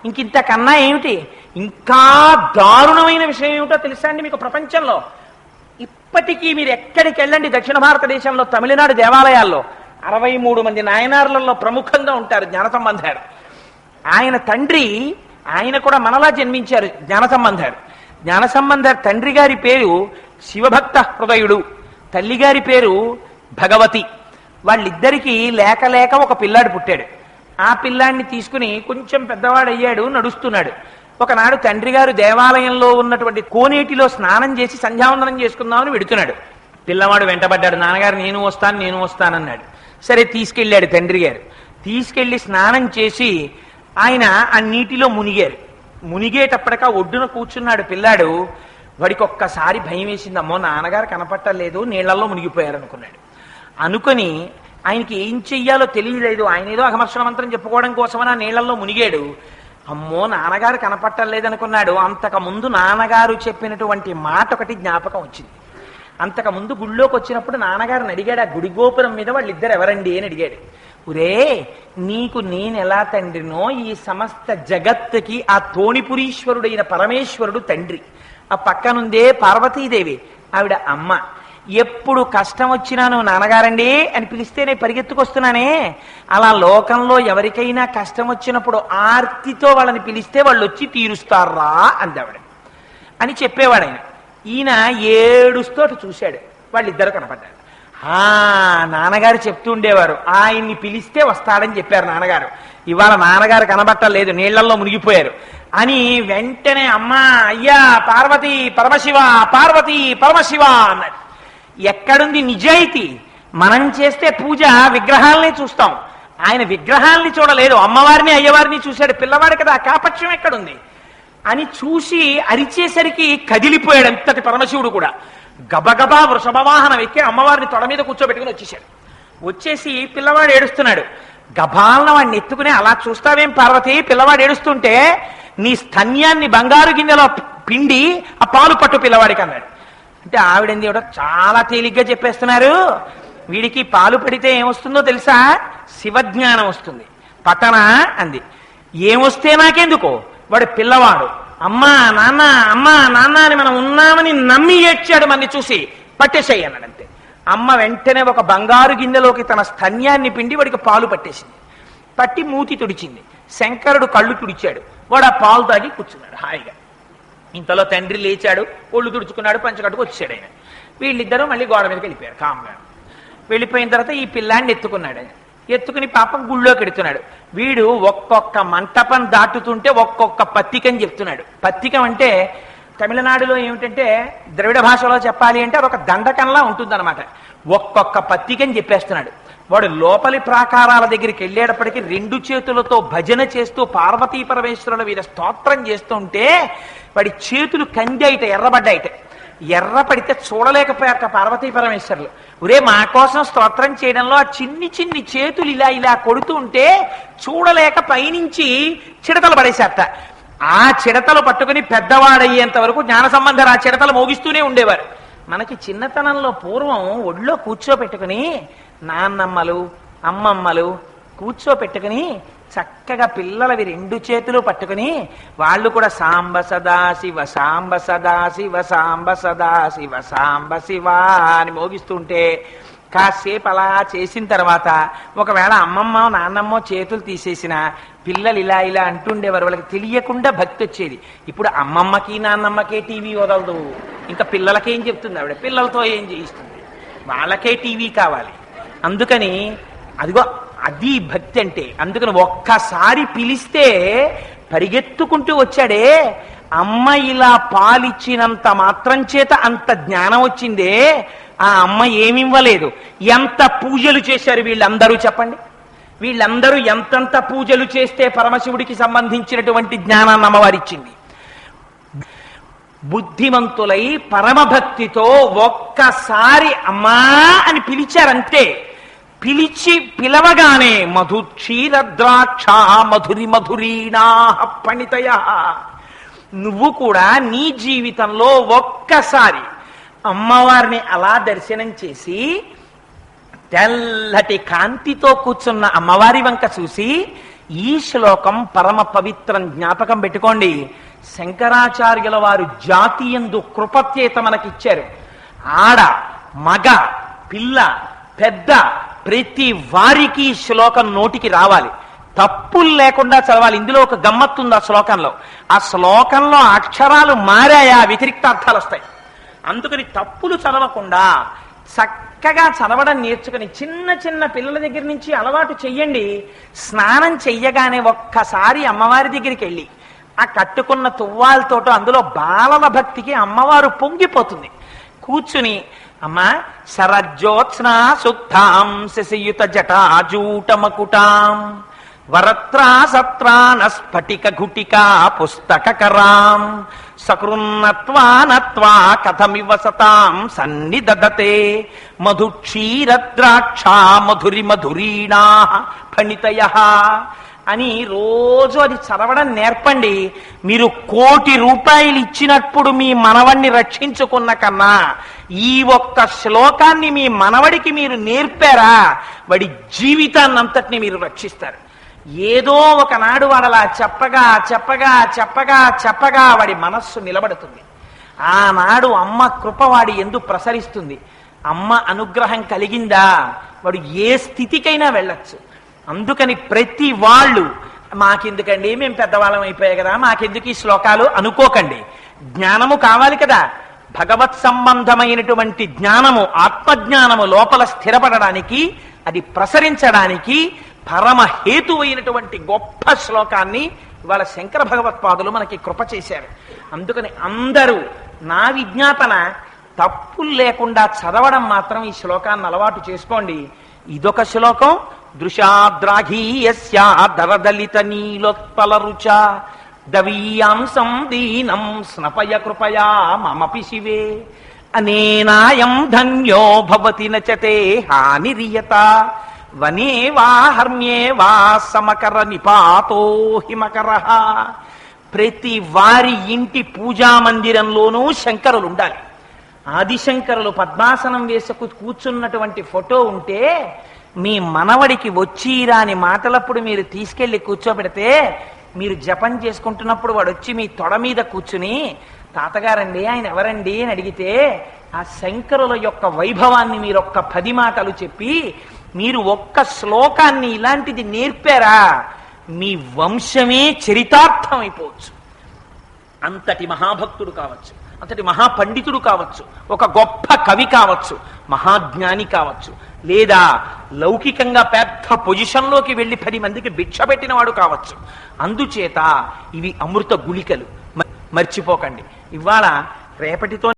ఇంకింతకన్నా ఏమిటి? ఇంకా దారుణమైన విషయం ఏమిటో తెలుసా అండి మీకు? ప్రపంచంలో ఇప్పటికీ మీరు ఎక్కడికి వెళ్ళండి, దక్షిణ భారతదేశంలో తమిళనాడు దేవాలయాల్లో 63 మంది నాయనార్లలో ప్రముఖంగా ఉంటారు జ్ఞానసంబంధారు. ఆయన తండ్రి, ఆయన కూడా మనలా జన్మించారు జ్ఞానసంబంధారు. జ్ఞానసంబంధారు తండ్రి గారి పేరు శివభక్త హృదయుడు, తల్లి గారి పేరు భగవతి. వాళ్ళిద్దరికీ లేక లేక ఒక పిల్లాడు పుట్టాడు. ఆ పిల్లాడిని తీసుకుని కొంచెం పెద్దవాడయ్యాడు, నడుస్తున్నాడు. ఒకనాడు తండ్రి గారు దేవాలయంలో ఉన్నటువంటి కోనేటిలో స్నానం చేసి సంధ్యావందనం చేసుకుందామని వెడుతున్నాడు. పిల్లవాడు వెంటబడ్డాడు. నాన్నగారు నేను వస్తానన్నాడు. సరే తీసుకెళ్ళాడు తండ్రి గారు. తీసుకెళ్లి స్నానం చేసి ఆయన ఆ నీటిలో మునిగారు. మునిగేటప్పటికా ఒడ్డున కూర్చున్నాడు పిల్లాడు. వాడికి ఒక్కసారి భయం వేసింది. అమ్మో నాన్నగారు కనపట్టలేదు, నీళ్లలో మునిగిపోయారు అనుకున్నాడు. అనుకుని ఆయనకి ఏం చెయ్యాలో తెలియలేదు. ఆయన ఏదో అఘమర్షణ మంత్రం చెప్పుకోవడం కోసమని ఆ నీళ్లలో మునిగాడు. అమ్మో నాన్నగారు కనపట్టలేదనుకున్నాడు. అంతకుముందు నాన్నగారు చెప్పినటువంటి మాట ఒకటి జ్ఞాపకం వచ్చింది. అంతకుముందు గుళ్ళోకి వచ్చినప్పుడు నాన్నగారిని అడిగాడు, ఆ గుడి గోపురం మీద వాళ్ళిద్దరు ఎవరండి అని అడిగాడు. ఒరే నీకు నేనెలా తండ్రినో ఈ సమస్త జగత్తుకి ఆ తోణిపురీశ్వరుడైన పరమేశ్వరుడు తండ్రి. ఆ పక్కనుందే పార్వతీదేవి, ఆవిడ అమ్మ. ఎప్పుడు కష్టం వచ్చినా నువ్వు నాన్నగారండి అని పిలిస్తే నేను పరిగెత్తుకొస్తున్నానే, అలా లోకంలో ఎవరికైనా కష్టం వచ్చినప్పుడు ఆర్తితో వాళ్ళని పిలిస్తే వాళ్ళు వచ్చి తీరుస్తారా అందావిడ అని చెప్పేవాడు ఆయన. ఈయన ఏడుస్తోటి చూశాడు. వాళ్ళిద్దరు కనపడ్డారు. నాన్నగారు చెప్తూ ఉండేవారు, ఆయన్ని పిలిస్తే వస్తాడని చెప్పారు నాన్నగారు. ఇవాళ నాన్నగారు కనబట్టలేదు, నీళ్లలో మునిగిపోయారు అని వెంటనే అమ్మా అయ్యా పార్వతీ పరమశివ, పార్వతీ పరమశివ అన్నాడు. ఎక్కడుంది నిజాయితీ? మనం చేస్తే పూజ విగ్రహాలని చూస్తాం, ఆయన విగ్రహాలని చూడలేదు, అమ్మవారిని అయ్యవారిని చూశాడు. పిల్లవాడు కదా, కాపక్షం ఎక్కడుంది అని చూసి అరిచేసరికి కదిలిపోయాడు అంతటి పరమశివుడు కూడా. గబగబా వృషభవాహనం ఎక్కి అమ్మవారిని తొడ మీద కూర్చోబెట్టుకుని వచ్చేసాడు. వచ్చేసి పిల్లవాడు ఏడుస్తున్నాడు. గబాలన వాడిని ఎత్తుకుని, అలా చూస్తావేం పార్వతి, పిల్లవాడు ఏడుస్తుంటే నీ స్తన్యాన్ని బంగారు గిన్నెలో పిండి ఆ పాలు పట్టు పిల్లవాడికి అన్నాడు. అంటే ఆవిడంది ఏమిటో చాలా తేలిగ్గా చెప్పేస్తున్నారు. వీడికి పాలు పడితే ఏమొస్తుందో తెలుసా? శివజ్ఞానం వస్తుంది. పట్టణ అంది. ఏమొస్తే నాకెందుకో, వాడు పిల్లవాడు. అమ్మా నాన్న అమ్మా నాన్న అని మనం ఉన్నామని నమ్మి ఏడ్చాడు. మనని చూసి పట్టేసేయి అన్నాడు. అంతే. అమ్మ వెంటనే ఒక బంగారు గిన్నెలోకి తన స్తన్యాన్ని పిండి వాడికి పాలు పట్టేసింది. పట్టి మూతి తుడిచింది. శంకరుడు కళ్ళు తుడిచాడు. వాడు ఆ పాలు తాగి కూర్చున్నాడు హాయిగా. ఇంతలో తండ్రి లేచాడు, ఒళ్ళు తుడుచుకున్నాడు, పంచకట్టుకు వచ్చాడు ఆయన. వీళ్ళిద్దరూ మళ్ళీ గోడ మీదకి వెళ్ళిపోయారు కామ్గా. వెళ్ళిపోయిన తర్వాత ఈ పిల్లాన్ని ఎత్తుకున్నాడు ఆయన. ఎత్తుకుని పాపం గుళ్ళోకి ఎడుతున్నాడు. వీడు ఒక్కొక్క మంటపం దాటుతుంటే ఒక్కొక్క పత్తికని చెప్తున్నాడు. పత్తికం అంటే తమిళనాడులో ఏమిటంటే, ద్రవిడ భాషలో చెప్పాలి అంటే అదొక దండకంలా ఉంటుందన్నమాట. ఒక్కొక్క పత్తికని చెప్పేస్తున్నాడు. వాడు లోపలి ప్రాకారాల దగ్గరికి వెళ్ళేటప్పటికీ 2 చేతులతో భజన చేస్తూ పార్వతీ పరమేశ్వరుల మీద స్తోత్రం చేస్తుంటే వాడి చేతులు కందైట, ఎర్రబడ్డాయిట. ఎర్రపడితే చూడలేకపోయాక పార్వతీ పరమేశ్వరులు, ఒరే మా కోసం స్తోత్రం చేయడంలో ఆ చిన్ని చిన్ని చేతులు ఇలా ఇలా కొడుతూ ఉంటే చూడలేక పైనుంచి చిడతలు పడేశారట. ఆ చిడతలు పట్టుకుని పెద్దవాడయ్యేంత వరకు జ్ఞాన సంబంధం ఆ చిడతలు మోగిస్తూనే ఉండేవారు. మనకి చిన్నతనంలో పూర్వం ఒళ్ళో కూర్చోపెట్టుకుని నాన్నమ్మలు అమ్మమ్మలు కూర్చోపెట్టుకుని చక్కగా పిల్లలవి 2 చేతులు పట్టుకుని వాళ్ళు కూడా సాంబ సదాశివ సాంబ సదాశివ సాంబ సదాశివ సాంబ శివ అని మోగిస్తుంటే కాసేపు అలా చేసిన తర్వాత ఒకవేళ అమ్మమ్మ నాన్నమ్మో చేతులు తీసేసిన పిల్లలు ఇలా ఇలా అంటుండేవారు. వాళ్ళకి తెలియకుండా భక్తి వచ్చేది. ఇప్పుడు అమ్మమ్మకి నాన్నమ్మకే టీవీ వదలదు, ఇంకా పిల్లలకేం చెప్తుంది ఆవిడ? పిల్లలతో ఏం చేయిస్తుంది? వాళ్ళకే టీవీ కావాలి. అందుకని అదిగో అది భక్తి అంటే. అందుకని ఒక్కసారి పిలిస్తే పరిగెత్తుకుంటూ వచ్చాడే. అమ్మ ఇలా పాలిచ్చినంత మాత్రం చేత అంత జ్ఞానం వచ్చిందే. ఆ అమ్మ ఏమివ్వలేదు. ఎంత పూజలు చేశారు వీళ్ళందరూ చెప్పండి. వీళ్ళందరూ ఎంతంత పూజలు చేస్తే పరమశివుడికి సంబంధించినటువంటి జ్ఞానాన్ని అమ్మవారిచ్చింది. బుద్ధిమంతులై పరమభక్తితో ఒక్కసారి అమ్మా అని పిలిచారంతే. పిలవగానే మధుక్షీర ద్రాక్ష మధురి మధురీణా పణితయ. నువ్వు కూడా నీ జీవితంలో ఒక్కసారి అమ్మవారిని అలా దర్శనం చేసి తెల్లటి కాంతితో కూర్చున్న అమ్మవారి వంక చూసి ఈ శ్లోకం పరమ పవిత్రం, జ్ఞాపకం పెట్టుకోండి. శంకరాచార్యుల వారు జాతియందు కృపత్యేత మనకిచ్చారు. ఆడ మగ పిల్ల పెద్ద ప్రతి వారికి శ్లోకం నోటికి రావాలి, తప్పులు లేకుండా చదవాలి. ఇందులో ఒక గమ్మత్తుంది ఆ శ్లోకంలో. ఆ శ్లోకంలో అక్షరాలు మారాయా వ్యతిరిక్తార్థాలు వస్తాయి. అందుకని తప్పులు చదవకుండా చక్కగా చదవడం నేర్చుకుని చిన్న చిన్న పిల్లల దగ్గర నుంచి అలవాటు చెయ్యండి. స్నానం చెయ్యగానే ఒక్కసారి అమ్మవారి దగ్గరికి వెళ్ళి ఆ కట్టుకున్న తువ్వాలతోటో అందులో బాలల భక్తికి అమ్మవారు పొంగిపోతుంది. కూర్చుని అమ్మా శరజ్యోత్స్నా శుద్ధాం శశియుత జటాజూటమకుటాం వరత్రా సత్రాన స్ఫటిక ఘుటికా పుస్తకరాం సకృన్నత్వా కథమివ సతాం సన్నిదదతే మధుక్షీరద్రాక్షా మధురి మధురీణా ఫణితయః అని రోజు అది చదవడం నేర్పండి. మీరు 1,000,000 రూపాయలు ఇచ్చినప్పుడు మీ మనవడిని రక్షించుకున్న కన్నా ఈ ఒక్క శ్లోకాన్ని మీ మనవడికి మీరు నేర్పారా, వాడి జీవితాన్నంతటిని మీరు రక్షిస్తారు. ఏదో ఒకనాడు వాడలా చెప్పగా చెప్పగా చెప్పగా చెప్పగా వాడి మనస్సు నిలబడుతుంది. ఆనాడు అమ్మ కృప వాడి ఎందు ప్రసరిస్తుంది. అమ్మ అనుగ్రహం కలిగిందా వాడు ఏ స్థితికైనా వెళ్ళొచ్చు. అందుకని ప్రతి వాళ్ళు మాకెందుకండి, మేము పెద్దవాళ్ళం అయిపోయాయి కదా, మాకెందుకు ఈ శ్లోకాలు అనుకోకండి. జ్ఞానము కావాలి కదా, భగవత్ సంబంధమైనటువంటి జ్ఞానము ఆత్మజ్ఞానము లోపల స్థిరపడడానికి అది ప్రసరించడానికి పరమ హేతువైనటువంటి గొప్ప శ్లోకాన్ని ఇవాళ శంకర భగవత్పాదులు మనకి కృప చేశారు. అందుకని అందరూ నా విజ్ఞాపన తప్పులు లేకుండా చదవడం మాత్రం ఈ శ్లోకాన్ని అలవాటు చేసుకోండి. ఇదొక శ్లోకం. దృశాద్రాఘీయస్యా దరదలిత నీలోత్పల రుచ దవీయాంసం దీనం స్నపయ కృపయా మమపి శివే అనేనాయం ధన్యో భవతి నచతే హానిరియత వనే వా హర్మ్యే వా సమకర నిపాతో హిమకరః. ప్రతి వారి ఇంటి పూజా మందిరంలోనూ శంకరులు ఉండాలి. ఆదిశంకరులు పద్మాసనం వేసుకు కూర్చున్నటువంటి ఫోటో ఉంటే మీ మనవడికి వచ్చి రాని మాటలప్పుడు మీరు తీసుకెళ్లి కూర్చోబెడితే మీరు జపం చేసుకుంటున్నప్పుడు వాడు వచ్చి మీ తొడ మీద కూర్చుని తాతగారండి ఆయన ఎవరండి అని అడిగితే ఆ శంకరుల యొక్క వైభవాన్ని మీరు ఒక్క 10 మాటలు చెప్పి మీరు ఒక్క శ్లోకాన్ని ఇలాంటిది నేర్పారా మీ వంశమే చరితార్థం అయిపోవచ్చు. అంతటి మహాభక్తుడు కావచ్చు, అంతటి మహాపండితుడు కావచ్చు, ఒక గొప్ప కవి కావచ్చు, మహాజ్ఞాని కావచ్చు, లేదా లౌకికంగా పెద్ద పొజిషన్లోకి వెళ్ళి 10 మందికి భిక్ష పెట్టిన వాడు కావచ్చు. అందుచేత ఇవి అమృత గుళికలు, మర్చిపోకండి. ఇవాళ రేపటితో